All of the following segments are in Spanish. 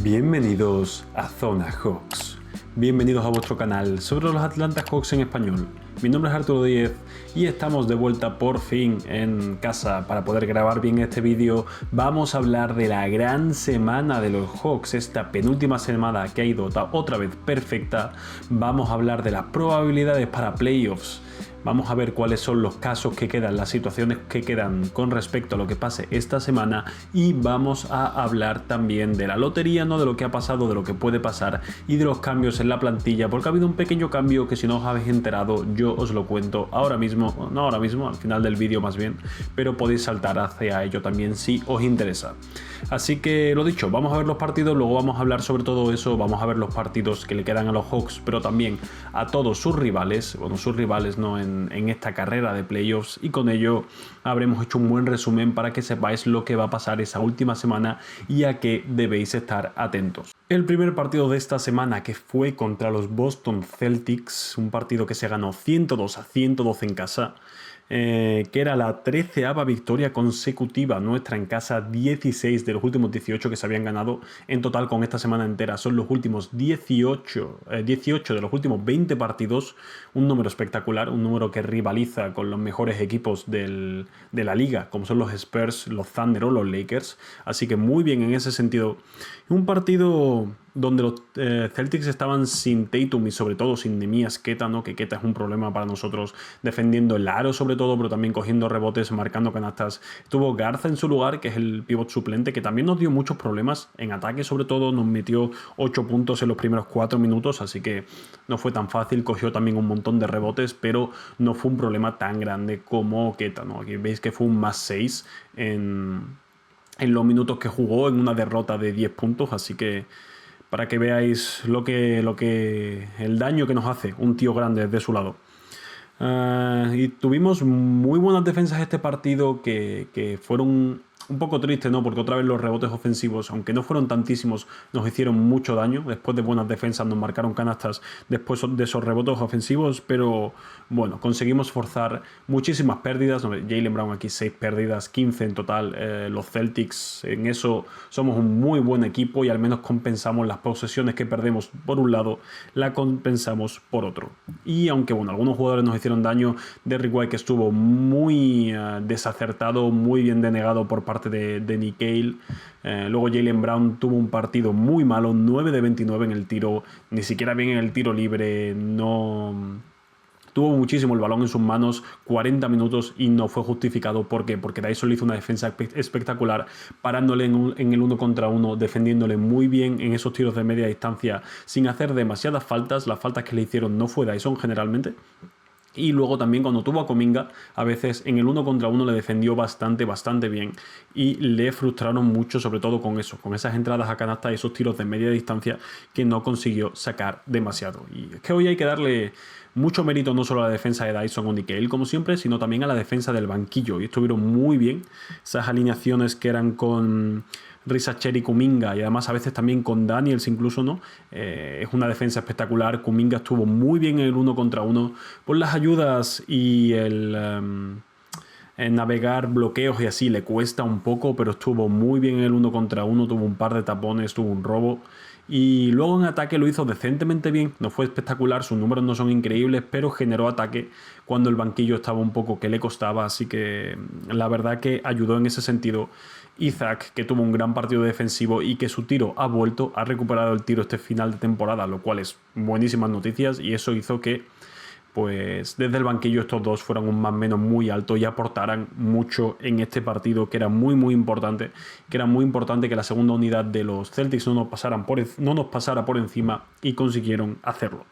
Bienvenidos a Zona Hawks. Bienvenidos a vuestro canal sobre los Atlanta Hawks en español. Mi nombre es Arturo Díez y estamos de vuelta por fin en casa para poder grabar bien este vídeo. Vamos a hablar de la gran semana de los Hawks, esta penúltima semana que ha ido otra vez perfecta. Vamos a hablar de las probabilidades para playoffs. Vamos a ver cuáles son los casos que quedan, las situaciones que quedan con respecto a lo que pase esta semana, y vamos a hablar también de la lotería, no de lo que ha pasado, de lo que puede pasar y de los cambios en la plantilla, porque ha habido un pequeño cambio que si no os habéis enterado yo os lo cuento ahora mismo, no ahora mismo, al final del vídeo más bien, pero podéis saltar hacia ello también si os interesa. Así que lo dicho, vamos a ver los partidos, luego vamos a hablar sobre todo eso, vamos a ver los partidos que le quedan a los Hawks, pero también a todos sus rivales, bueno, sus rivales no en esta carrera de playoffs, y con ello habremos hecho un buen resumen para que sepáis lo que va a pasar esa última semana y a qué debéis estar atentos. El primer partido de esta semana, que fue contra los Boston Celtics, un partido que se ganó 102-112 en casa, que era la 13ª victoria consecutiva nuestra en casa, 16 de los últimos 18 que se habían ganado en total con esta semana entera. Son los últimos 18 de los últimos 20 partidos, un número espectacular, un número que rivaliza con los mejores equipos de la liga, como son los Spurs, los Thunder o los Lakers, así que muy bien en ese sentido. Un partido donde los Celtics estaban sin Tatum y sobre todo sin Neemias Queta, ¿no? Que Queta es un problema para nosotros defendiendo el aro sobre todo, pero también cogiendo rebotes, marcando canastas. Tuvo Garza en su lugar, que es el pivot suplente, que también nos dio muchos problemas en ataque, sobre todo nos metió 8 puntos en los primeros 4 minutos, así que no fue tan fácil, cogió también un montón de rebotes, pero no fue un problema tan grande como Queta, ¿no? Aquí veis que fue un +6 en los minutos que jugó en una derrota de 10 puntos, así que para que veáis el daño que nos hace un tío grande de su lado. Y tuvimos muy buenas defensas este partido que fueron un poco tristes, ¿no? Porque otra vez los rebotes ofensivos, aunque no fueron tantísimos, nos hicieron mucho daño. Después de buenas defensas nos marcaron canastas después de esos rebotes ofensivos, pero bueno, conseguimos forzar muchísimas pérdidas. Jaylen Brown aquí 6 pérdidas, 15 en total. Los Celtics, en eso somos un muy buen equipo y al menos compensamos las posesiones que perdemos por un lado, la compensamos por otro. Y aunque bueno, algunos jugadores nos hicieron daño, Derrick White, que estuvo muy desacertado, muy bien denegado por parte de Nickeil. Luego Jaylen Brown tuvo un partido muy malo, 9 de 29 en el tiro, ni siquiera bien en el tiro libre, no tuvo muchísimo el balón en sus manos, 40 minutos, y no fue justificado. ¿Por qué? Porque Dyson le hizo una defensa espectacular, parándole en el 1 contra 1, defendiéndole muy bien en esos tiros de media distancia, sin hacer demasiadas faltas. Las faltas que le hicieron no fue Dyson generalmente. Y luego también cuando tuvo a Kuminga, a veces en el 1 contra 1 le defendió bastante bien, y le frustraron mucho, sobre todo con eso, con esas entradas a canasta y esos tiros de media distancia que no consiguió sacar demasiado. Y es que hoy hay que darle mucho mérito no solo a la defensa de Dyson o Nickeil, como siempre, sino también a la defensa del banquillo, y estuvieron muy bien esas alineaciones que eran con Risa Cherry, Kuminga, y además a veces también con Daniels incluso, ¿no? Es una defensa espectacular. Kuminga estuvo muy bien en el 1 contra 1 por las ayudas y el navegar bloqueos y así le cuesta un poco, pero estuvo muy bien en el 1 contra 1, tuvo un par de tapones, tuvo un robo. Y luego en ataque lo hizo decentemente bien, no fue espectacular, sus números no son increíbles, pero generó ataque cuando el banquillo estaba un poco que le costaba, así que la verdad que ayudó en ese sentido. Isaac, que tuvo un gran partido defensivo y que su tiro ha recuperado el tiro este final de temporada, lo cual es buenísimas noticias, y eso hizo que pues desde el banquillo estos dos fueran un más o menos muy alto y aportaran mucho en este partido, que era muy importante, que la segunda unidad de los Celtics no nos pasara por encima, y consiguieron hacerlo.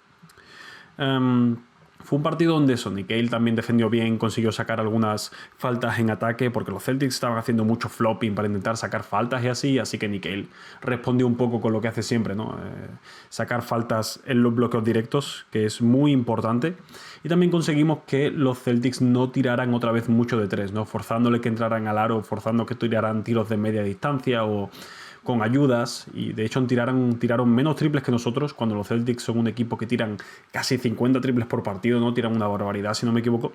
Fue un partido donde Nickeil también defendió bien, consiguió sacar algunas faltas en ataque, porque los Celtics estaban haciendo mucho flopping para intentar sacar faltas y así que Nickeil respondió un poco con lo que hace siempre, ¿no? Sacar faltas en los bloqueos directos, que es muy importante. Y también conseguimos que los Celtics no tiraran otra vez mucho de 3, ¿no? Forzándole que entraran al aro, forzando que tiraran tiros de media distancia o con ayudas, y de hecho tiraron menos triples que nosotros, cuando los Celtics son un equipo que tiran casi 50 triples por partido, ¿no? Tiran una barbaridad si no me equivoco,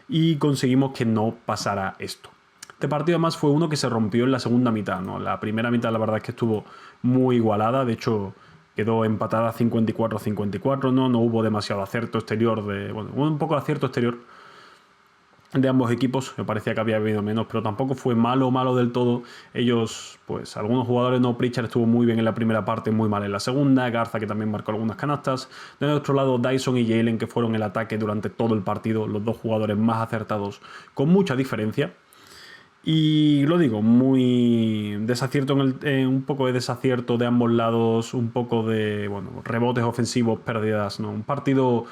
y conseguimos que no pasara esto. Este partido además fue uno que se rompió en la segunda mitad, ¿no? La primera mitad la verdad es que estuvo muy igualada. De hecho, quedó empatada 54-54, no hubo demasiado acierto exterior, un poco de acierto exterior de ambos equipos. Me parecía que había habido menos, pero tampoco fue malo del todo. Ellos, pues algunos jugadores, no, Pritchard estuvo muy bien en la primera parte, muy mal en la segunda, Garza, que también marcó algunas canastas. De nuestro lado, Dyson y Jalen, que fueron el ataque durante todo el partido, los dos jugadores más acertados, con mucha diferencia. Y lo digo, muy desacierto un poco de desacierto de ambos lados, un poco de rebotes ofensivos, pérdidas, ¿no? Un partido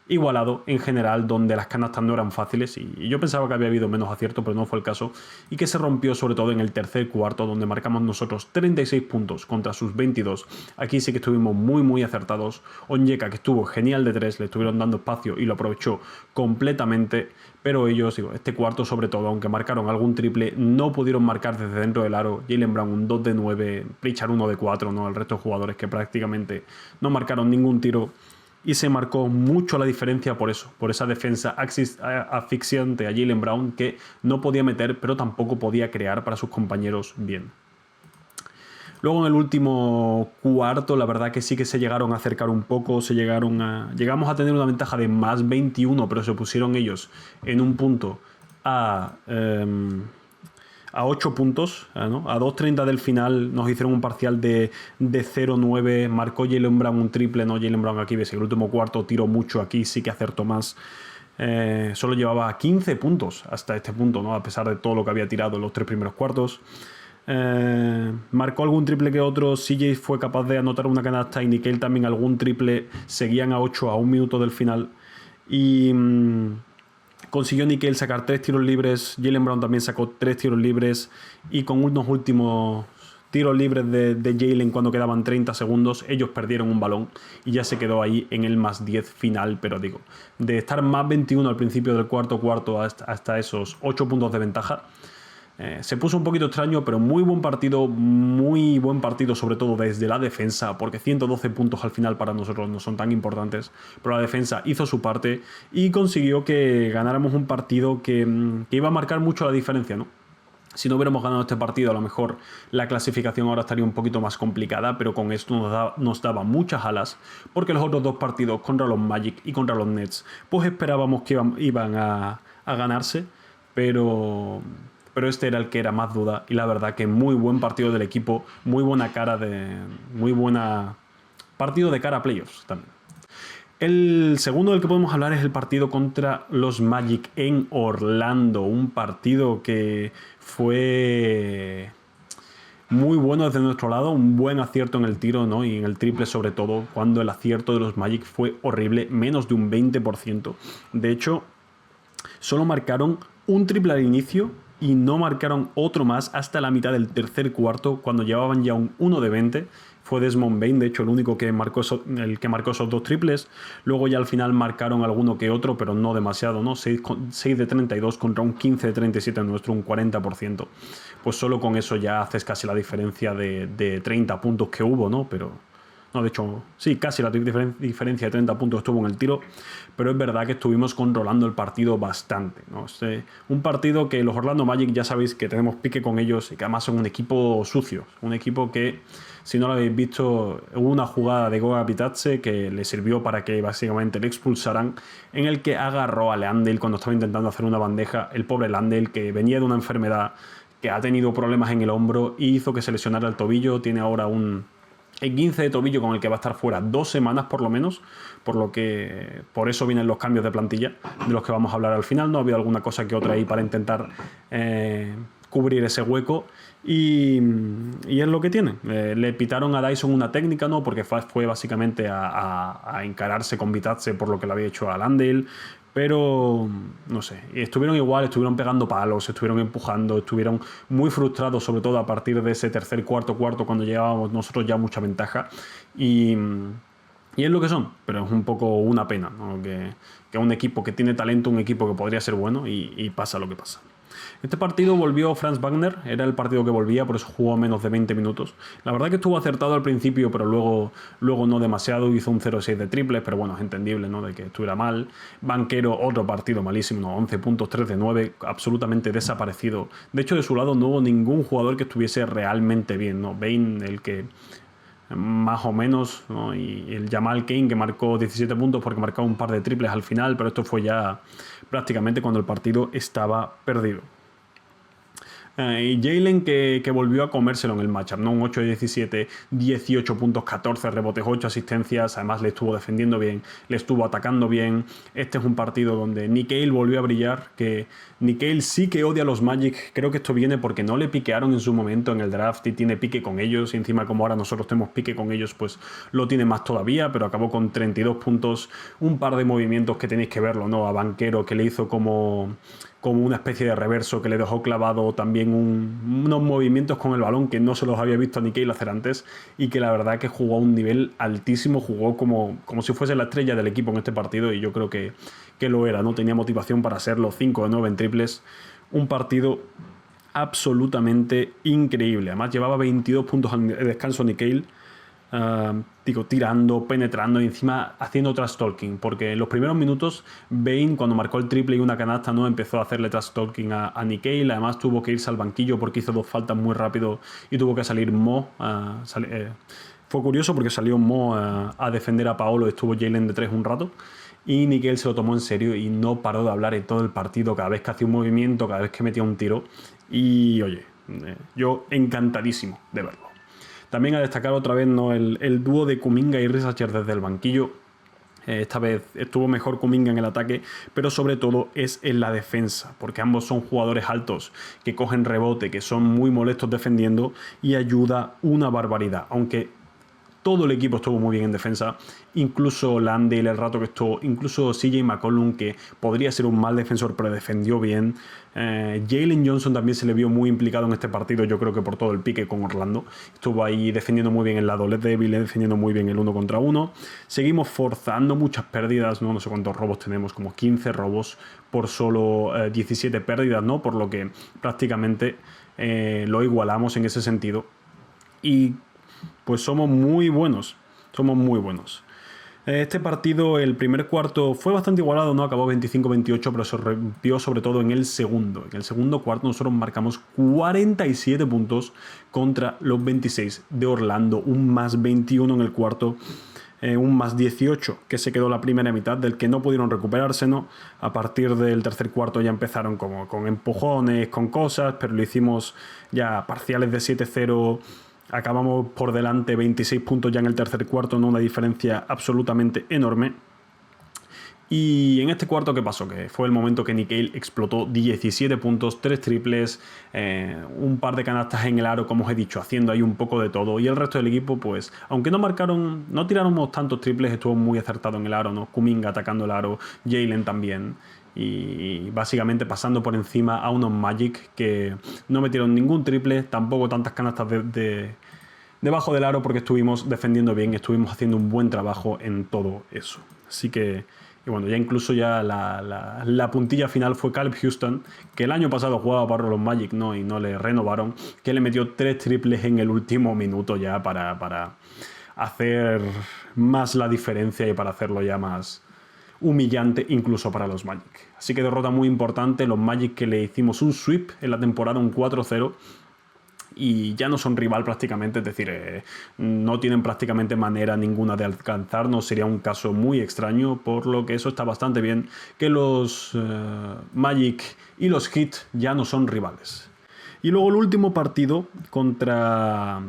igualado en general, donde las canastas no eran fáciles, y yo pensaba que había habido menos acierto, pero no fue el caso, y que se rompió sobre todo en el tercer cuarto, donde marcamos nosotros 36 puntos contra sus 22. Aquí sí que estuvimos muy acertados. Onyeka, que estuvo genial de 3, le estuvieron dando espacio y lo aprovechó completamente, pero ellos, este cuarto sobre todo, aunque marcaron algún triple, no pudieron marcar desde dentro del aro. Jaylen Brown un 2 de 9, Pritchard 1 de 4, ¿no? El resto de jugadores que prácticamente no marcaron ningún tiro. Y se marcó mucho la diferencia por eso, por esa defensa asfixiante a Jaylen Brown, que no podía meter, pero tampoco podía crear para sus compañeros bien. Luego en el último cuarto, la verdad que sí que se llegaron a acercar un poco, llegamos a tener una ventaja de más 21, pero se pusieron ellos en un punto a 8 puntos, ¿no? A 2.30 del final nos hicieron un parcial de 0-9, marcó Jaylen Brown un triple, ¿no? Jaylen Brown aquí, ves, el último cuarto tiró mucho, aquí sí que acertó más. Solo llevaba 15 puntos hasta este punto, ¿no? A pesar de todo lo que había tirado en los 3 primeros cuartos. Marcó algún triple que otro. CJ fue capaz de anotar una canasta y Nickel también algún triple. Seguían a 8 a 1 minuto del final. Y consiguió Nickel sacar 3 tiros libres. Jaylen Brown también sacó 3 tiros libres. Y con unos últimos tiros libres de Jaylen cuando quedaban 30 segundos, ellos perdieron un balón y ya se quedó ahí en el más 10 final. Pero digo, de estar más 21 al principio del cuarto hasta esos 8 puntos de ventaja, se puso un poquito extraño, pero muy buen partido sobre todo desde la defensa, porque 112 puntos al final para nosotros no son tan importantes, pero la defensa hizo su parte y consiguió que ganáramos un partido que iba a marcar mucho la diferencia, ¿no? Si no hubiéramos ganado este partido, a lo mejor la clasificación ahora estaría un poquito más complicada, pero con esto nos daba muchas alas, porque los otros dos partidos contra los Magic y contra los Nets, pues esperábamos que iban a ganarse, pero este era el que era más duda, y la verdad que muy buen partido del equipo, muy buena partido de cara a playoffs también. El segundo del que podemos hablar es el partido contra los Magic en Orlando, un partido que fue muy bueno desde nuestro lado, un buen acierto en el tiro, ¿no? Y en el triple sobre todo, cuando el acierto de los Magic fue horrible, menos de un 20%. De hecho, solo marcaron un triple al inicio y no marcaron otro más hasta la mitad del tercer cuarto, cuando llevaban ya un 1 de 20. Fue Desmond Bane, de hecho, el único que marcó esos dos triples. Luego ya al final marcaron alguno que otro, pero no demasiado, ¿no? 6 de 32 contra un 15 de 37 nuestro, un 40%. Pues solo con eso ya haces casi la diferencia de 30 puntos que hubo, ¿no? Pero no, de hecho, sí, casi la diferencia de 30 puntos estuvo en el tiro, pero es verdad que estuvimos controlando el partido bastante, ¿no? Un partido que los Orlando Magic, ya sabéis que tenemos pique con ellos y que además son un equipo sucio, un equipo que, si no lo habéis visto, hubo una jugada de Goga Bitadze que le sirvió para que básicamente le expulsaran, en el que agarró a Landale cuando estaba intentando hacer una bandeja. El pobre Landale, que venía de una enfermedad, que ha tenido problemas en el hombro y hizo que se lesionara el tobillo, tiene ahora el 15 de tobillo con el que va a estar fuera 2 semanas por lo menos, por eso vienen los cambios de plantilla de los que vamos a hablar al final. No ha habido alguna cosa que otra ahí para intentar cubrir ese hueco, y es lo que tiene. Le pitaron a Dyson una técnica, ¿no? Porque fue básicamente a encararse con Bitadze por lo que le había hecho a Landale. Pero, no sé, estuvieron igual, estuvieron pegando palos, estuvieron empujando, estuvieron muy frustrados, sobre todo a partir de ese tercer cuarto, cuando llevábamos nosotros ya mucha ventaja. Y es lo que son, pero es un poco una pena, ¿no? Que un equipo que tiene talento, un equipo que podría ser bueno, y pasa lo que pasa. Este partido volvió Franz Wagner, era el partido que volvía, por eso jugó menos de 20 minutos. La verdad que estuvo acertado al principio, pero luego no demasiado, hizo un 0-6 de triples, pero bueno, es entendible, ¿no? De que estuviera mal. Banquero, otro partido malísimo, ¿no? 11 puntos, 3 de 9, absolutamente desaparecido. De hecho, de su lado no hubo ningún jugador que estuviese realmente bien, ¿no? Bane, el que más o menos, ¿no? Y el Jamal Cain, que marcó 17 puntos porque marcaba un par de triples al final, pero esto fue ya prácticamente cuando el partido estaba perdido. Y Jaylen que volvió a comérselo en el matchup, ¿no? Un 8 de 17, 18 puntos, 14 rebotes, 8 asistencias. Además le estuvo defendiendo bien, le estuvo atacando bien. Este es un partido donde Nickeil volvió a brillar, que Nickeil sí que odia a los Magic. Creo que esto viene porque no le piquearon en su momento en el draft y tiene pique con ellos. Y encima como ahora nosotros tenemos pique con ellos, pues lo tiene más todavía, pero acabó con 32 puntos. Un par de movimientos que tenéis que verlo, ¿no? A Banquero, que le hizo como una especie de reverso, que le dejó clavado también unos movimientos con el balón que no se los había visto a Nickeil hacer antes, y que la verdad que jugó a un nivel altísimo, jugó como si fuese la estrella del equipo en este partido, y yo creo que lo era, ¿no? Tenía motivación para serlo, 5 de 9 en triples, un partido absolutamente increíble. Además llevaba 22 puntos al descanso Nickeil, tirando, penetrando y encima haciendo trash talking, porque en los primeros minutos Bane, cuando marcó el triple y una canasta, no empezó a hacerle trash talking a Nickeil. Además tuvo que irse al banquillo porque hizo 2 faltas muy rápido y tuvo que salir Mo. Fue curioso porque salió Mo a defender a Paolo, estuvo Jaylen de 3 un rato y Nickeil se lo tomó en serio y no paró de hablar en todo el partido, cada vez que hacía un movimiento, cada vez que metía un tiro. Y oye, yo encantadísimo de verlo. También a destacar otra vez, ¿no? el dúo de Kuminga y Risacher desde el banquillo. Esta vez estuvo mejor Kuminga en el ataque, pero sobre todo es en la defensa, porque ambos son jugadores altos, que cogen rebote, que son muy molestos defendiendo y ayuda una barbaridad. Aunque todo el equipo estuvo muy bien en defensa, incluso Landale el rato que estuvo, incluso CJ McCollum, que podría ser un mal defensor pero defendió bien. Jalen Johnson también se le vio muy implicado en este partido, yo creo que por todo el pique con Orlando. Estuvo ahí defendiendo muy bien el lado débil, defendiendo muy bien el 1 contra 1. Seguimos forzando muchas pérdidas, no sé cuántos robos tenemos, como 15 robos por solo 17 pérdidas, ¿no? Por lo que prácticamente lo igualamos en ese sentido. Y pues somos muy buenos. Este partido, el primer cuarto fue bastante igualado, ¿no? Acabó 25-28, pero se rompió sobre todo en el segundo. En el segundo cuarto nosotros marcamos 47 puntos contra los 26 de Orlando. Un más 21 en el cuarto. Un más 18 que se quedó la primera mitad, del que no pudieron recuperarse, ¿no? A partir del tercer cuarto ya empezaron como con empujones, con cosas, pero lo hicimos ya parciales de 7-0. Acabamos por delante 26 puntos ya en el tercer cuarto, ¿no? Una diferencia absolutamente enorme. Y en este cuarto, ¿qué pasó? Que fue el momento que Nickeil explotó 17 puntos, 3 triples, un par de canastas en el aro, como os he dicho, haciendo ahí un poco de todo. Y el resto del equipo, pues, aunque no tiráramos tantos triples, estuvo muy acertado en el aro, ¿no? Kuminga atacando el aro, Jaylen también. Y básicamente pasando por encima a unos Magic que no metieron ningún triple, tampoco tantas canastas debajo del aro, porque estuvimos defendiendo bien, estuvimos haciendo un buen trabajo en todo eso. Así que, y bueno, ya incluso ya la puntilla final fue Caleb Houston, que el año pasado jugaba para los Magic, ¿no? Y no le renovaron, que le metió 3 triples en el último minuto ya para hacer más la diferencia y para hacerlo ya más humillante incluso para los Magic. Así que derrota muy importante, los Magic que le hicimos un sweep en la temporada, un 4-0, y ya no son rival prácticamente, es decir, no tienen prácticamente manera ninguna de alcanzarnos. Sería un caso muy extraño, por lo que eso está bastante bien, que los Magic y los Heat ya no son rivales. Y luego el último partido contra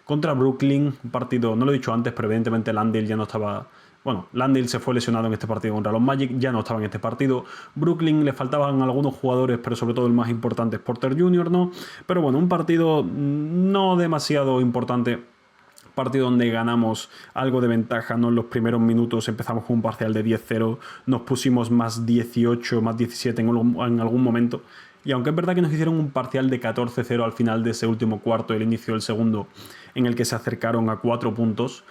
Brooklyn, un partido, no lo he dicho antes, pero evidentemente Landale ya no estaba. Bueno, Landale se fue lesionado en este partido contra los Magic, ya no estaba en este partido. Brooklyn le faltaban algunos jugadores, pero sobre todo el más importante es Porter Jr., ¿no? Pero bueno, un partido no demasiado importante. Partido donde ganamos algo de ventaja, ¿no? En los primeros minutos empezamos con un parcial de 10-0, nos pusimos más 18, más 17 en algún momento. Y aunque es verdad que nos hicieron un parcial de 14-0 al final de ese último cuarto, el inicio del segundo, en el que se acercaron a 4 puntos,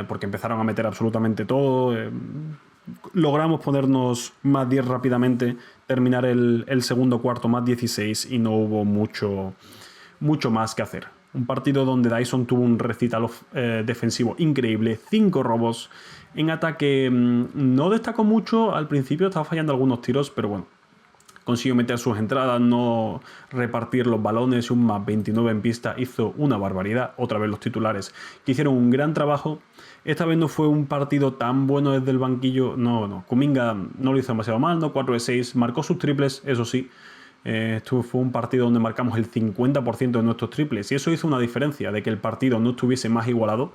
porque empezaron a meter absolutamente todo. Logramos ponernos más 10 rápidamente, terminar el segundo cuarto más 16 y no hubo mucho más que hacer. Un partido donde Dyson tuvo un recital defensivo increíble, 5 robos. En ataque no destacó mucho al principio, estaba fallando algunos tiros, pero bueno, consiguió meter sus entradas, no repartir los balones, un más 29 en pista, hizo una barbaridad. Otra vez los titulares que hicieron un gran trabajo. Esta vez no fue un partido tan bueno desde el banquillo, no. Kuminga no lo hizo demasiado mal, ¿no? 4 de 6, marcó sus triples, eso sí. Esto fue un partido donde marcamos el 50% de nuestros triples y eso hizo una diferencia de que el partido no estuviese más igualado.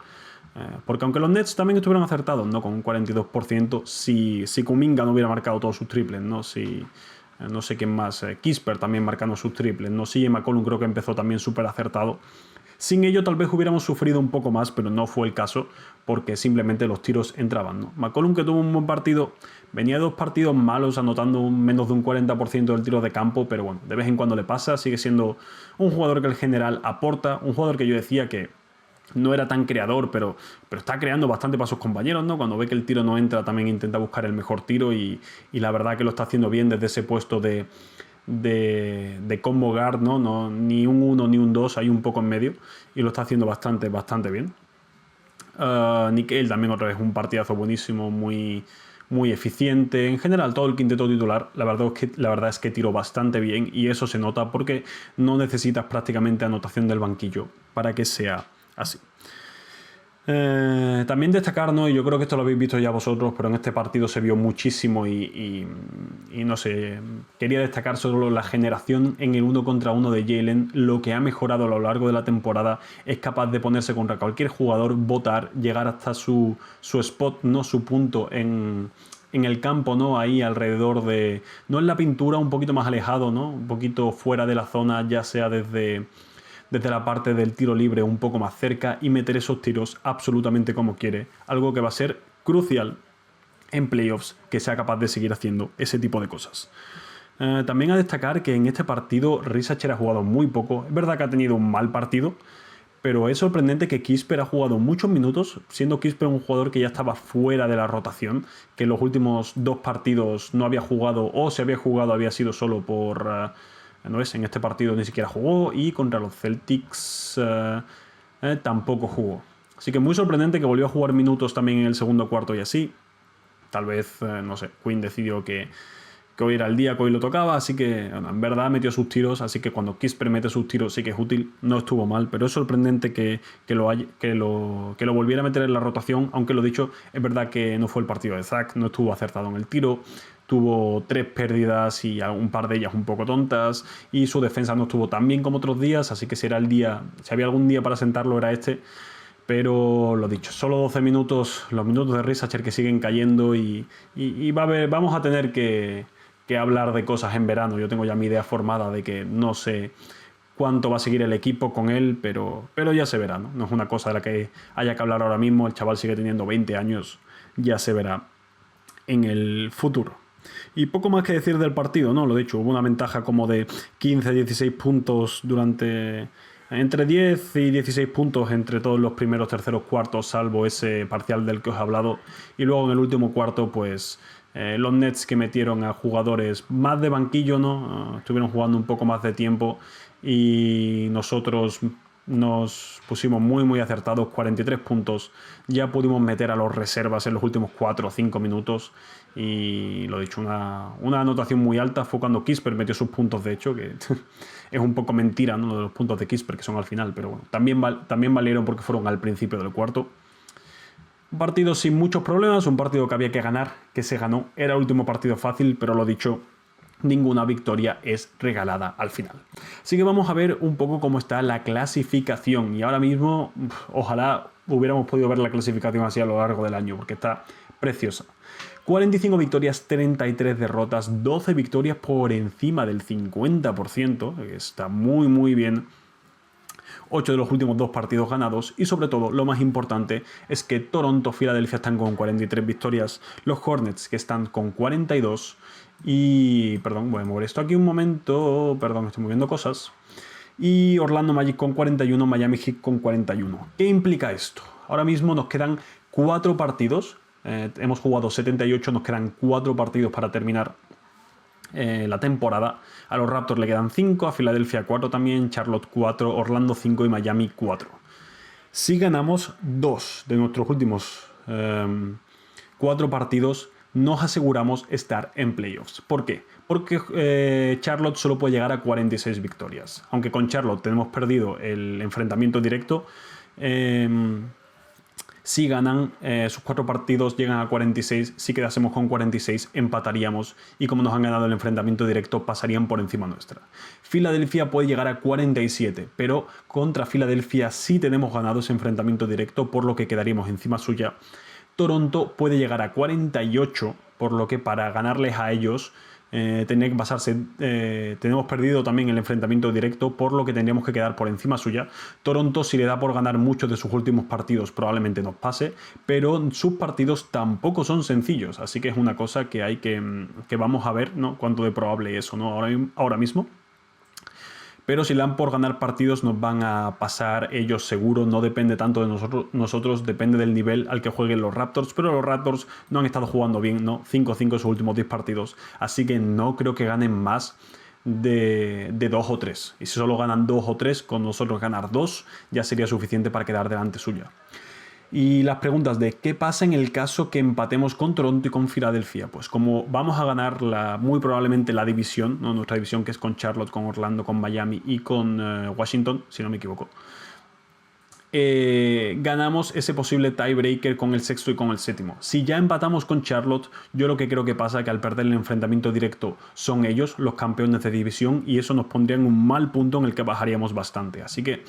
Porque aunque los Nets también estuvieron acertados, ¿no? Con un 42%, si Kuminga no hubiera marcado todos sus triples, ¿no? No sé quién más, Kispert también marcando sus triples, ¿no? CJ McCollum creo que empezó también súper acertado. Sin ello tal vez hubiéramos sufrido un poco más, pero no fue el caso, porque simplemente los tiros entraban, ¿no? McCollum, que tuvo un buen partido, venía de 2 partidos malos, anotando menos de un 40% del tiro de campo, pero bueno, de vez en cuando le pasa, sigue siendo un jugador que en general aporta, un jugador que yo decía que no era tan creador, pero está creando bastante para sus compañeros, ¿no? Cuando ve que el tiro no entra, también intenta buscar el mejor tiro y la verdad que lo está haciendo bien desde ese puesto de combo guard, ¿no? Ni un 1 ni un 2, hay un poco en medio y lo está haciendo bastante bien. Nick Hale también otra vez un partidazo buenísimo, muy eficiente. En general todo el quinteto titular la verdad es que tiró bastante bien y eso se nota porque no necesitas prácticamente anotación del banquillo para que sea así. También destacar, ¿no? Y yo creo que esto lo habéis visto ya vosotros, pero en este partido se vio muchísimo y no sé, quería destacar solo la generación en el 1 contra 1 de Jalen, lo que ha mejorado a lo largo de la temporada, es capaz de ponerse contra cualquier jugador, botar, llegar hasta su spot, ¿no? Su punto en el campo, ¿no? Ahí alrededor de, no en la pintura, un poquito más alejado, ¿no? Un poquito fuera de la zona, ya sea desde la parte del tiro libre un poco más cerca y meter esos tiros absolutamente como quiere. Algo que va a ser crucial en playoffs, que sea capaz de seguir haciendo ese tipo de cosas. También a destacar que en este partido Risacher ha jugado muy poco. Es verdad que ha tenido un mal partido, pero es sorprendente que Kispert ha jugado muchos minutos, siendo Kispert un jugador que ya estaba fuera de la rotación, que en los últimos 2 partidos no había jugado, o si había jugado había sido solo por... no es, en este partido ni siquiera jugó y contra los Celtics tampoco jugó. Así que muy sorprendente que volvió a jugar minutos también en el segundo cuarto y así. Tal vez, no sé, Quinn decidió que hoy era el día que hoy lo tocaba, así que bueno, en verdad metió sus tiros, así que cuando Kispert mete sus tiros sí que es útil, no estuvo mal, pero es sorprendente que lo volviera a meter en la rotación, aunque lo dicho, es verdad que no fue el partido de Zach, no estuvo acertado en el tiro, tuvo 3 pérdidas y un par de ellas un poco tontas, y su defensa no estuvo tan bien como otros días, así que si había algún día para sentarlo era este. Pero lo dicho, solo 12 minutos, los minutos de Risacher que siguen cayendo y vamos a tener que hablar de cosas en verano. Yo tengo ya mi idea formada de que no sé cuánto va a seguir el equipo con él, pero ya se verá, ¿no? No es una cosa de la que haya que hablar ahora mismo. El chaval sigue teniendo 20 años, ya se verá en el futuro. Y poco más que decir del partido, ¿no? Lo dicho, hubo una ventaja como de 15-16 puntos durante... Entre 10 y 16 puntos entre todos los primeros, terceros, cuartos, salvo ese parcial del que os he hablado. Y luego en el último cuarto, pues los Nets que metieron a jugadores más de banquillo, ¿no? Estuvieron jugando un poco más de tiempo y nosotros nos pusimos muy acertados, 43 puntos. Ya pudimos meter a los reservas en los últimos 4 o 5 minutos. Y lo dicho, una anotación muy alta fue cuando Kispert metió sus puntos, de hecho, que es un poco mentira, ¿no? De los puntos de Kispert que son al final, pero bueno, también valieron porque fueron al principio del cuarto. Un partido sin muchos problemas, un partido que había que ganar, que se ganó. Era el último partido fácil, pero lo dicho, ninguna victoria es regalada al final. Así que vamos a ver un poco cómo está la clasificación. Y ahora mismo, ojalá hubiéramos podido ver la clasificación así a lo largo del año, porque está preciosa. 45 victorias, 33 derrotas, 12 victorias por encima del 50%, que está muy bien. 8 de los últimos 2 partidos ganados y sobre todo lo más importante es que Toronto, Filadelfia están con 43 victorias, los Hornets que están con 42 y... Perdón, voy a mover esto aquí un momento, perdón, estoy moviendo cosas. Y Orlando Magic con 41, Miami Heat con 41. ¿Qué implica esto? Ahora mismo nos quedan 4 partidos. Hemos jugado 78, nos quedan 4 partidos para terminar la temporada. A los Raptors le quedan 5, a Filadelfia 4 también, Charlotte 4, Orlando 5 y Miami 4. Si ganamos 2 de nuestros últimos 4 partidos, nos aseguramos estar en playoffs. ¿Por qué? Porque Charlotte solo puede llegar a 46 victorias. Aunque con Charlotte tenemos perdido el enfrentamiento directo, si ganan sus 4 partidos, llegan a 46, si quedásemos con 46 empataríamos y como nos han ganado el enfrentamiento directo pasarían por encima nuestra. Filadelfia puede llegar a 47, pero contra Filadelfia sí tenemos ganado ese enfrentamiento directo, por lo que quedaríamos encima suya. Toronto puede llegar a 48, por lo que para ganarles a ellos tendría que basarse, tenemos perdido también el enfrentamiento directo, por lo que tendríamos que quedar por encima suya. Toronto, si le da por ganar muchos de sus últimos partidos, probablemente nos pase, pero sus partidos tampoco son sencillos, así que es una cosa que hay que vamos a ver, ¿no? Cuánto de probable es eso, ¿no? Ahora mismo. Pero si le dan por ganar partidos nos van a pasar ellos seguro, no depende tanto de nosotros, depende del nivel al que jueguen los Raptors, pero los Raptors no han estado jugando bien, ¿no? 5-5 en sus últimos 10 partidos, así que no creo que ganen más de 2 o 3. Y si solo ganan 2 o 3, con nosotros ganar 2 ya sería suficiente para quedar delante suya. Y las preguntas de qué pasa en el caso que empatemos con Toronto y con Filadelfia. Pues como vamos a ganar muy probablemente la división, ¿no? Nuestra división, que es con Charlotte, con Orlando, con Miami y con Washington, si no me equivoco, ganamos ese posible tiebreaker con el sexto y con el séptimo. Si ya empatamos con Charlotte, yo lo que creo que pasa es que al perder el enfrentamiento directo son ellos los campeones de división y eso nos pondría en un mal punto en el que bajaríamos bastante. Así que,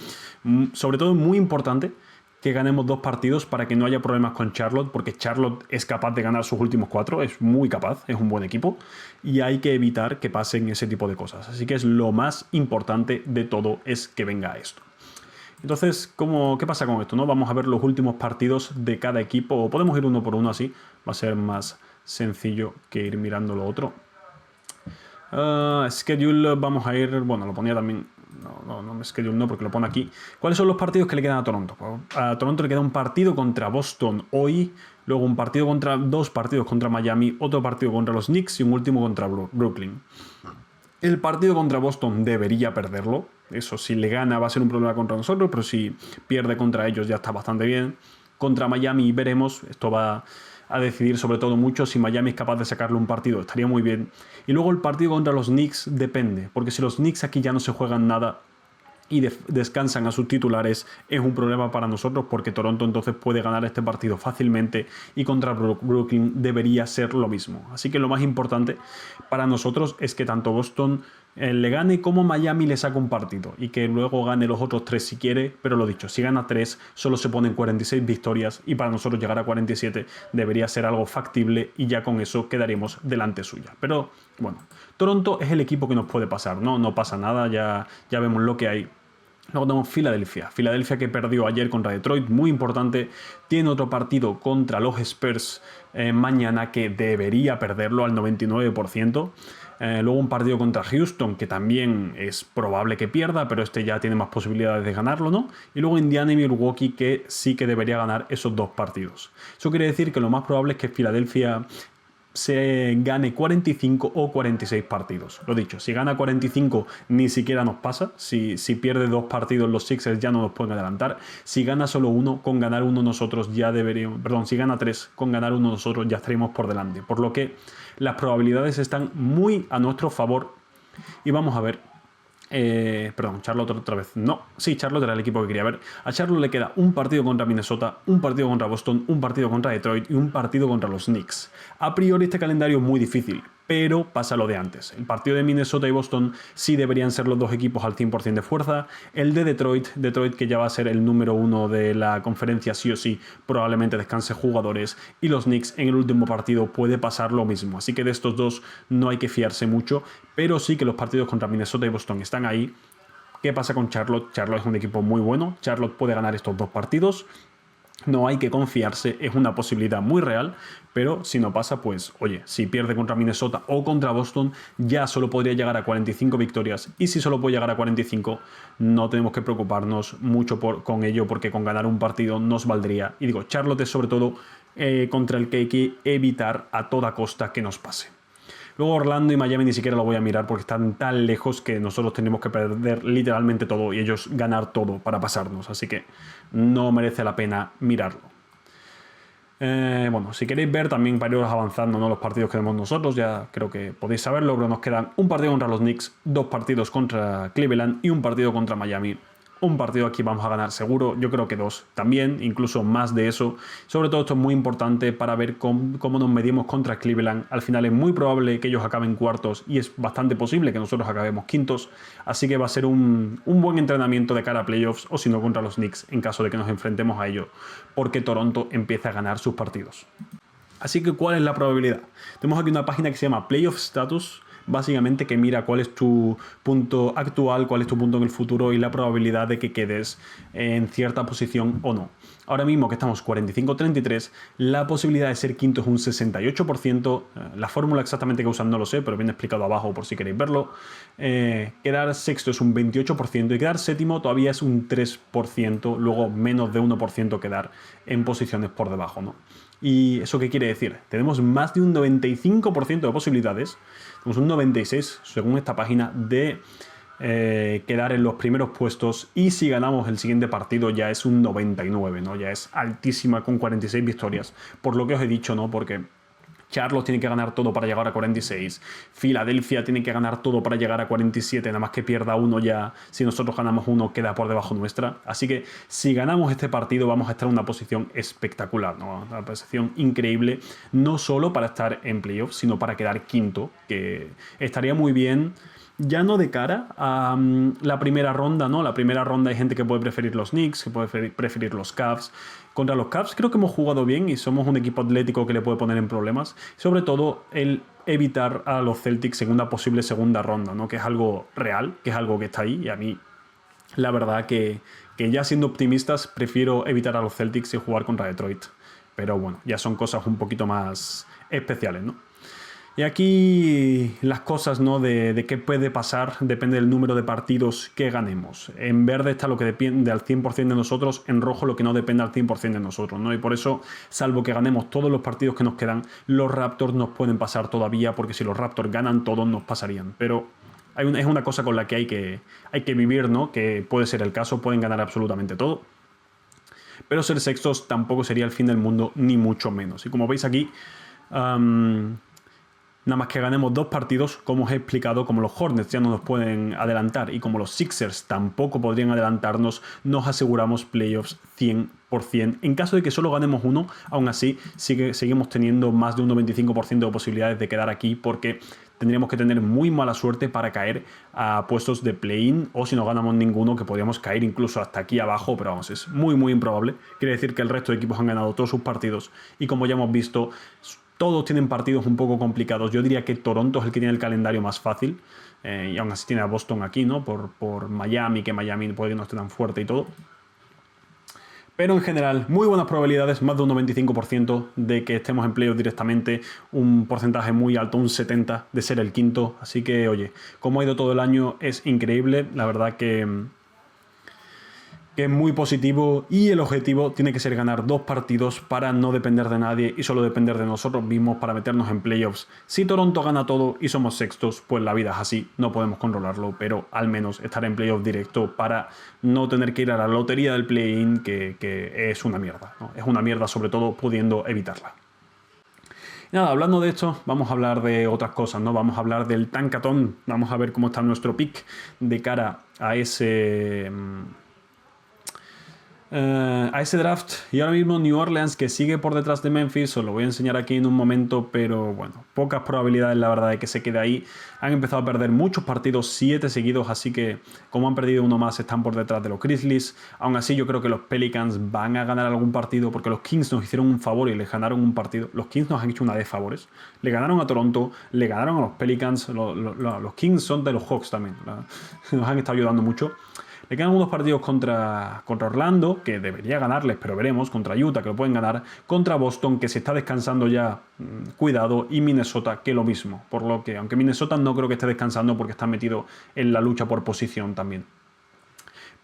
sobre todo, muy importante que ganemos 2 partidos para que no haya problemas con Charlotte, porque Charlotte es capaz de ganar sus últimos 4, es muy capaz, es un buen equipo, y hay que evitar que pasen ese tipo de cosas. Así que es lo más importante de todo, es que venga esto. Entonces, ¿qué pasa con esto, no? Vamos a ver los últimos partidos de cada equipo, o podemos ir uno por uno así, va a ser más sencillo que ir mirando lo otro. Schedule, vamos a ir, bueno, lo ponía también. No, schedule no, porque lo pone aquí. ¿Cuáles son los partidos que le quedan a Toronto? A Toronto le queda un partido contra Boston hoy, luego dos partidos contra Miami, otro partido contra los Knicks y un último contra Brooklyn. El partido contra Boston debería perderlo. Eso, si le gana va a ser un problema contra nosotros, pero si pierde contra ellos ya está bastante bien. Contra Miami veremos, esto va a decidir sobre todo mucho. Si Miami es capaz de sacarle un partido, estaría muy bien. Y luego el partido contra los Knicks depende, porque si los Knicks aquí ya no se juegan nada y descansan a sus titulares, es un problema para nosotros, porque Toronto entonces puede ganar este partido fácilmente y contra Brooklyn debería ser lo mismo. Así que lo más importante para nosotros es que tanto Boston le gane como Miami le saca un partido y que luego gane los otros 3 si quiere, pero lo dicho, si gana 3 solo se ponen 46 victorias y para nosotros llegar a 47 debería ser algo factible y ya con eso quedaremos delante suya. Pero bueno, Toronto es el equipo que nos puede pasar, no pasa nada, ya vemos lo que hay. Luego tenemos Filadelfia que perdió ayer contra Detroit, muy importante. Tiene otro partido contra los Spurs mañana que debería perderlo al 99%. Luego un partido contra Houston que también es probable que pierda, pero este ya tiene más posibilidades de ganarlo, ¿no? Y luego Indiana y Milwaukee, que sí que debería ganar esos 2 partidos. Eso quiere decir que lo más probable es que Filadelfia se gane 45 o 46 partidos. Lo dicho, si gana 45 ni siquiera nos pasa. Si pierde 2 partidos los Sixers ya no nos pueden adelantar. Si gana solo 1, con ganar 1 nosotros ya deberíamos... Perdón, si gana 3, con ganar 1 nosotros ya estaríamos por delante. Por lo que las probabilidades están muy a nuestro favor. Y vamos a ver... perdón, Charlotte otra vez. No, sí, Charlotte era el equipo que quería ver. A Charlotte le queda un partido contra Minnesota, un partido contra Boston, un partido contra Detroit y un partido contra los Knicks. A priori este calendario es muy difícil, pero pasa lo de antes. El partido de Minnesota y Boston sí deberían ser los 2 equipos al 100% de fuerza. El de Detroit que ya va a ser el número 1 de la conferencia sí o sí, probablemente descanse jugadores. Y los Knicks en el último partido puede pasar lo mismo. Así que de estos 2 no hay que fiarse mucho, pero sí que los partidos contra Minnesota y Boston están ahí. ¿Qué pasa con Charlotte? Charlotte es un equipo muy bueno. Charlotte puede ganar estos 2 partidos. No hay que confiarse, es una posibilidad muy real, pero si no pasa, pues oye, si pierde contra Minnesota o contra Boston, ya solo podría llegar a 45 victorias, y si solo puede llegar a 45, no tenemos que preocuparnos mucho con ello, porque con ganar un partido nos valdría. Y digo, Charlotte es sobre todo contra el que hay que evitar a toda costa que nos pase. Luego Orlando y Miami ni siquiera lo voy a mirar porque están tan lejos que nosotros tenemos que perder literalmente todo y ellos ganar todo para pasarnos. Así que no merece la pena mirarlo. Bueno, si queréis ver también para iros avanzando, ¿no?, los partidos que tenemos nosotros, ya creo que podéis saberlo, pero nos quedan un partido contra los Knicks, 2 partidos contra Cleveland y un partido contra Miami. Un partido aquí vamos a ganar seguro, yo creo que 2 también, incluso más de eso. Sobre todo esto es muy importante para ver cómo nos medimos contra Cleveland. Al final es muy probable que ellos acaben cuartos y es bastante posible que nosotros acabemos quintos. Así que va a ser un buen entrenamiento de cara a playoffs, o si no contra los Knicks, en caso de que nos enfrentemos a ellos, porque Toronto empieza a ganar sus partidos. Así que, ¿cuál es la probabilidad? Tenemos aquí una página que se llama Playoff Status, básicamente que mira cuál es tu punto actual, cuál es tu punto en el futuro y la probabilidad de que quedes en cierta posición o no. Ahora mismo que estamos 45-33, la posibilidad de ser quinto es un 68%. La fórmula exactamente que usan no lo sé, pero viene explicado abajo por si queréis verlo. Quedar sexto es un 28% y quedar séptimo todavía es un 3%, luego menos de 1% quedar en posiciones por debajo, ¿no? ¿Y eso qué quiere decir? Tenemos más de un 95% de posibilidades, tenemos un 96% según esta página, de quedar en los primeros puestos, y si ganamos el siguiente partido ya es un 99%, ¿no? Ya es altísima con 46 victorias, por lo que os he dicho, ¿no? Porque Charlotte tiene que ganar todo para llegar a 46. Filadelfia tiene que ganar todo para llegar a 47. Nada más que pierda uno ya. Si nosotros ganamos uno, queda por debajo nuestra. Así que si ganamos este partido, vamos a estar en una posición espectacular, ¿no? Una posición increíble. No solo para estar en playoffs, sino para quedar quinto. Que estaría muy bien. Ya no de cara a la primera ronda, ¿no? La primera ronda hay gente que puede preferir los Knicks, que puede preferir los Cavs. Contra los Cavs creo que hemos jugado bien y somos un equipo atlético que le puede poner en problemas. Sobre todo el evitar a los Celtics en una posible segunda ronda, ¿no? Que es algo real, que es algo que está ahí. Y a mí, la verdad que ya siendo optimistas, prefiero evitar a los Celtics y jugar contra Detroit. Pero bueno, ya son cosas un poquito más especiales, ¿no? Y aquí las cosas, ¿no?, de qué puede pasar depende del número de partidos que ganemos. En verde está lo que depende al 100% de nosotros, en rojo lo que no depende al 100% de nosotros, ¿no? Y por eso, salvo que ganemos todos los partidos que nos quedan, los Raptors nos pueden pasar todavía, porque si los Raptors ganan todos nos pasarían. Pero es una cosa con la que hay que vivir, ¿no? Que puede ser el caso, pueden ganar absolutamente todo. Pero ser sextos tampoco sería el fin del mundo, ni mucho menos. Y como veis aquí, nada más que ganemos 2 partidos, como os he explicado, como los Hornets ya no nos pueden adelantar y como los Sixers tampoco podrían adelantarnos, nos aseguramos playoffs 100%. En caso de que solo ganemos uno, aún así seguimos teniendo más de un 95% de posibilidades de quedar aquí, porque tendríamos que tener muy mala suerte para caer a puestos de play-in, o si no ganamos ninguno, que podríamos caer incluso hasta aquí abajo, pero vamos, es muy muy improbable. Quiere decir que el resto de equipos han ganado todos sus partidos y, como ya hemos visto, todos tienen partidos un poco complicados. Yo diría que Toronto es el que tiene el calendario más fácil, y aún así tiene a Boston aquí, ¿no? Por Miami, que Miami puede que no esté tan fuerte y todo. Pero en general, muy buenas probabilidades, más de un 95% de que estemos en playoff directamente, un porcentaje muy alto, un 70% de ser el quinto. Así que, oye, como ha ido todo el año es increíble, la verdad que es muy positivo, y el objetivo tiene que ser ganar 2 partidos para no depender de nadie y solo depender de nosotros mismos para meternos en playoffs. Si Toronto gana todo y somos sextos, pues la vida es así, no podemos controlarlo, pero al menos estar en playoff directo para no tener que ir a la lotería del play-in, que es una mierda, ¿no? Es una mierda, sobre todo pudiendo evitarla. Y nada, hablando de esto, vamos a hablar de otras cosas, ¿no? Vamos a hablar del tankatón, vamos a ver cómo está nuestro pick de cara a ese draft. Y ahora mismo New Orleans, que sigue por detrás de Memphis, os lo voy a enseñar aquí en un momento, pero bueno, pocas probabilidades la verdad de que se quede ahí. Han empezado a perder muchos partidos, 7 seguidos, así que como han perdido uno más, están por detrás de los Grizzlies. Aún así, yo creo que los Pelicans van a ganar algún partido, porque los Kings nos hicieron un favor y les ganaron un partido. Los Kings nos han hecho una de favores. Le ganaron a Toronto, le ganaron a los Pelicans. Los Kings son de los Hawks también, nos han estado ayudando mucho. Le quedan unos partidos contra Orlando, que debería ganarles, pero veremos. Contra Utah, que lo pueden ganar. Contra Boston, que se está descansando ya, cuidado. Y Minnesota, que lo mismo. Por lo que, aunque Minnesota no creo que esté descansando, porque está metido en la lucha por posición también.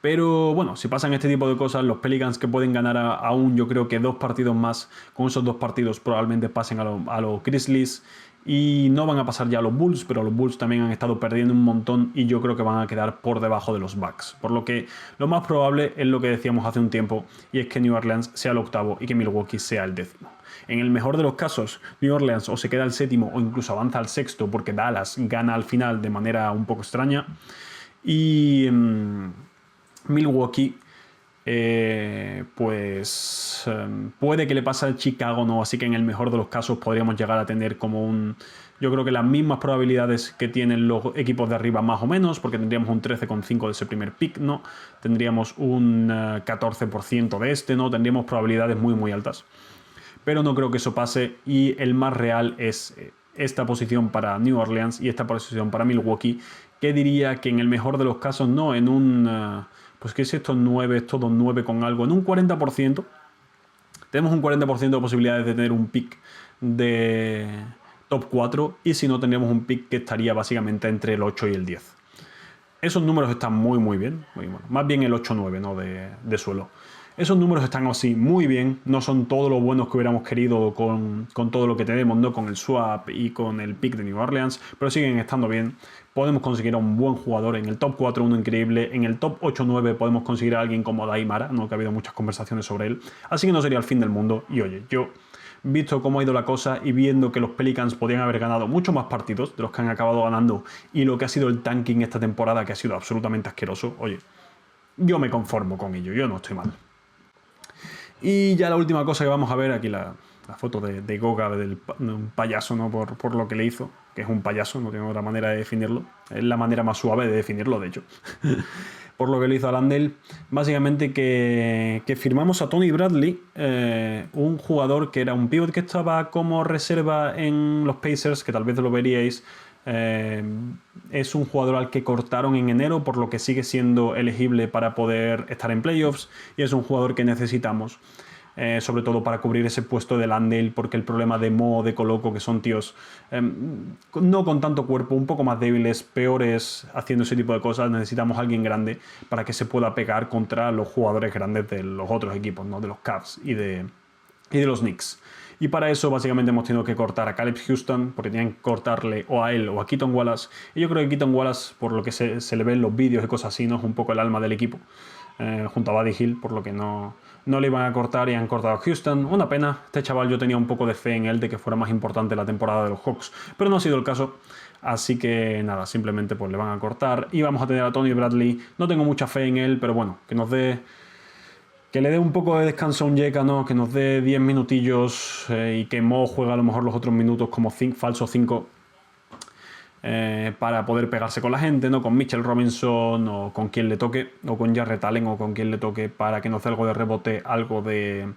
Pero bueno, si pasan este tipo de cosas, los Pelicans, que pueden ganar aún, yo creo que 2 partidos más, con esos 2 partidos probablemente pasen a los Grizzlies. y no van a pasar ya a los Bulls, pero los Bulls también han estado perdiendo un montón y yo creo que van a quedar por debajo de los Bucks. Por lo que lo más probable es lo que decíamos hace un tiempo, y es que New Orleans sea el octavo y que Milwaukee sea el décimo. En el mejor de los casos, New Orleans o se queda el séptimo o incluso avanza al sexto porque Dallas gana al final de manera un poco extraña. Y Milwaukee puede que le pase al Chicago, ¿no? Así que en el mejor de los casos podríamos llegar a tener yo creo que las mismas probabilidades que tienen los equipos de arriba más o menos, porque tendríamos un 13,5 de ese primer pick, ¿no? Tendríamos un 14% de este, ¿no? Tendríamos probabilidades muy muy altas. Pero no creo que eso pase y el más real es esta posición para New Orleans y esta posición para Milwaukee, que diría que en el mejor de los casos, no, en un... pues ¿qué es esto? 9, es todo 9 con algo, en un 40%. Tenemos un 40% de posibilidades de tener un pick de top 4 y si no tendríamos un pick que estaría básicamente entre el 8 y el 10. Esos números están muy muy bien, muy bueno. Más bien el 8-9, ¿no? de suelo. Esos números están así muy bien, no son todos los buenos que hubiéramos querido con todo lo que tenemos, ¿no? Con el swap y con el pick de New Orleans, pero siguen estando bien. Podemos conseguir a un buen jugador en el top 4, uno increíble. En el top 8-9 podemos conseguir a alguien como Daimara, ¿no? Que ha habido muchas conversaciones sobre él. Así que no sería el fin del mundo. Y oye, yo, visto cómo ha ido la cosa y viendo que los Pelicans podían haber ganado muchos más partidos de los que han acabado ganando y lo que ha sido el tanking esta temporada, que ha sido absolutamente asqueroso, oye, yo me conformo con ello, yo no estoy mal. Y ya la última cosa que vamos a ver, aquí la foto de Goga, de un payaso, ¿no? Por lo que le hizo, que es un payaso, no tengo otra manera de definirlo. Es la manera más suave de definirlo, de hecho. Por lo que le hizo a Landale, básicamente que firmamos a Tony Bradley, un jugador que era un pivot que estaba como reserva en los Pacers, que tal vez lo veríais. Es un jugador al que cortaron en enero, por lo que sigue siendo elegible para poder estar en playoffs y es un jugador que necesitamos, sobre todo para cubrir ese puesto de Landale, porque el problema de Mo, de Coloco, que son tíos no con tanto cuerpo, un poco más débiles, peores haciendo ese tipo de cosas, necesitamos a alguien grande para que se pueda pegar contra los jugadores grandes de los otros equipos, ¿no? De los Cavs y de los Knicks. Y para eso básicamente hemos tenido que cortar a Caleb Houston, porque tenían que cortarle o a él o a Keaton Wallace. Y yo creo que Keaton Wallace, por lo que se le ve en los vídeos y cosas así, no es un poco el alma del equipo, junto a Buddy Hield, por lo que no le iban a cortar y han cortado a Houston. Una pena, este chaval yo tenía un poco de fe en él de que fuera más importante la temporada de los Hawks, pero no ha sido el caso. Así que nada, simplemente pues le van a cortar y vamos a tener a Tony Bradley. No tengo mucha fe en él, pero bueno, que le dé un poco de descanso a un Yeka, ¿no? Que nos dé 10 minutillos y que Mo juega a lo mejor los otros minutos como falso 5 para poder pegarse con la gente, ¿no? Con Mitchell Robinson o con quien le toque, o con Jarrett Allen o con quien le toque, para que nos dé algo de rebote, algo de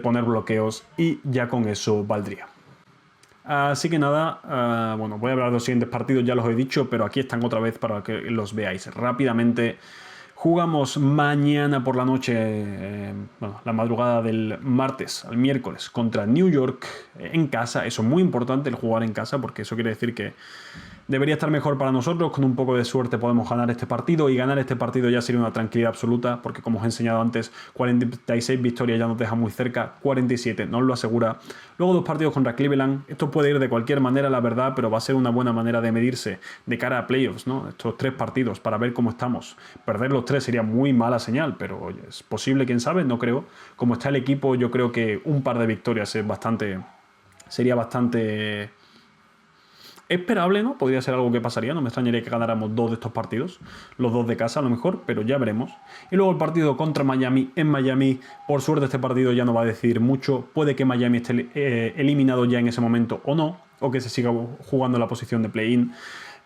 poner bloqueos y ya con eso valdría. Así que nada, bueno, voy a hablar de los siguientes partidos, ya los he dicho, pero aquí están otra vez para que los veáis rápidamente. Jugamos mañana por la noche, la madrugada del martes al miércoles contra New York en casa. Eso es muy importante, el jugar en casa, porque eso quiere decir que debería estar mejor para nosotros. Con un poco de suerte podemos ganar este partido y ganar este partido ya sería una tranquilidad absoluta, porque como os he enseñado antes, 46 victorias ya nos deja muy cerca, 47 nos lo asegura. Luego 2 partidos contra Cleveland. Esto puede ir de cualquier manera, la verdad, pero va a ser una buena manera de medirse de cara a playoffs, ¿no? Estos 3 partidos para ver cómo estamos. Perder los 3 sería muy mala señal, pero oye, es posible, quién sabe, no creo. Como está el equipo, yo creo que un par de victorias sería bastante esperable, ¿no? Podría ser algo que pasaría, no me extrañaría que ganáramos 2 de estos partidos, los 2 de casa a lo mejor, pero ya veremos. Y luego el partido contra Miami en Miami. Por suerte este partido ya no va a decidir mucho, puede que Miami esté eliminado ya en ese momento o no, o que se siga jugando la posición de play-in.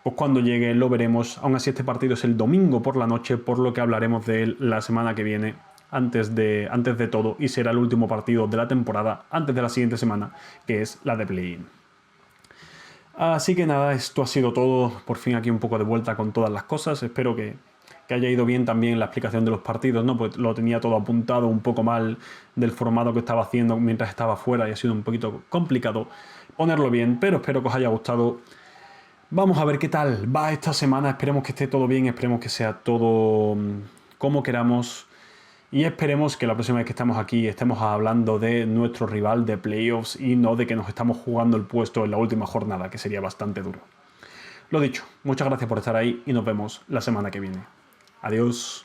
Pues cuando llegue lo veremos. Aún así este partido es el domingo por la noche, por lo que hablaremos de él la semana que viene, antes de todo, y será el último partido de la temporada antes de la siguiente semana, que es la de play-in. Así que nada, esto ha sido todo. Por fin aquí un poco de vuelta con todas las cosas. Espero que haya ido bien también la explicación de los partidos, ¿no? Pues lo tenía todo apuntado un poco mal del formato que estaba haciendo mientras estaba fuera y ha sido un poquito complicado ponerlo bien, pero espero que os haya gustado. Vamos a ver qué tal va esta semana. Esperemos que esté todo bien, esperemos que sea todo como queramos. Y esperemos que la próxima vez que estemos aquí estemos hablando de nuestro rival de playoffs y no de que nos estamos jugando el puesto en la última jornada, que sería bastante duro. Lo dicho, muchas gracias por estar ahí y nos vemos la semana que viene. Adiós.